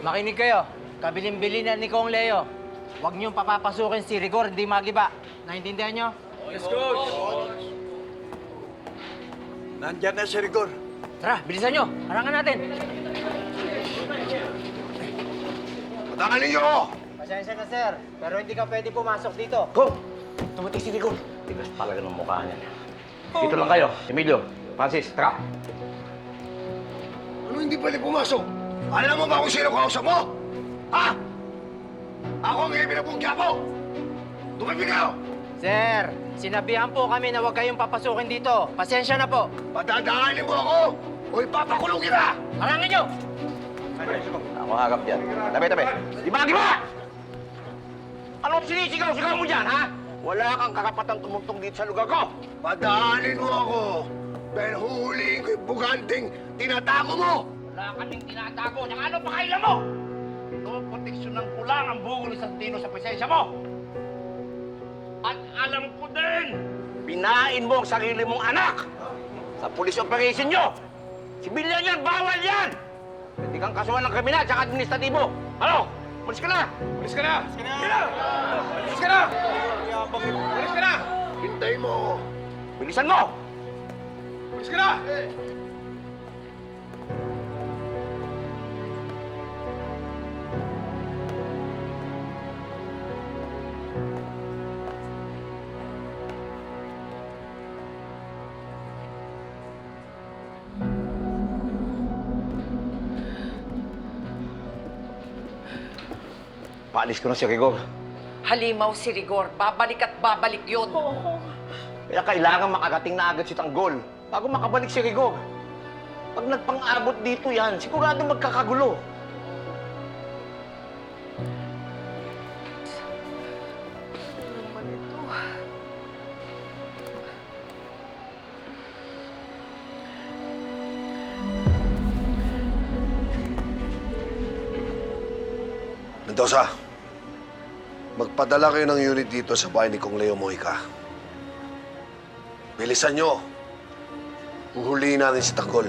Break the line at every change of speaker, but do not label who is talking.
Makinig kayo. Kabilin-bilin na ni Kong Leo. Huwag niyong papapasukin si Rigor, hindi magiba. Naintindihan niyo?
Yes, Coach!
Nandyan na si Rigor.
Tara, bilisan niyo. Harangan natin.
Patangan ninyo ako!
Pasensya na, sir. Pero hindi ka pwede pumasok dito.
Go! Tumating si Rigor. Tigas talaga ng mukha niya. Dito lang kayo. Emilio, Francis, tara.
Ano hindi pwede pumasok? Alam mo ba kung sino kausap mo? Ha? Ako ang ibig na pong Quiapo! Tumipig kayo!
Sir, sinabihan po kami na huwag kayong papasukin dito. Pasensya na po.
Patadaanin mo ako o ipapakulong kita!
Harangan niyo!
Ako harap dyan. Tabi! Di ba, Anong sinisigaw-sigaw mo dyan, ha? Wala kang karapatang tumuntong dito sa lugar ko.
Padaanin mo ako dahil huhulihin ko yung buganting tinatago mo!
Wala kaming tinatago. Nang ano pa kailan mo? Proteksyonan ko lang ang bugo ni Santino sa presensya mo. At alam ko din, binain mo ang sarili mong anak sa police operation nyo. Sibilyan yan, bawal yan! Hindi kang kasuhan ng kriminal at administratibo. Ano? Malis ka na!
Alis ka na! Alis ka na! Alis ka na!
Hintayin mo ako.
Bilisan mo!
Alis ka na!
Paalis ko na si Rigor.
Halimaw si Rigor. Babalik at babalik yun.
Kaya kailangan makarating na agad si Tanggol bago makabalik si Rigor. Pag nagpang-abot dito yan, sigurado magkakagulo.
Ano naman ito?
Mendoza, magpadala kayo ng unit dito sa bahay ni Kong Leo Mojica. Bilisan nyo. Huhulihin natin si Tanggol.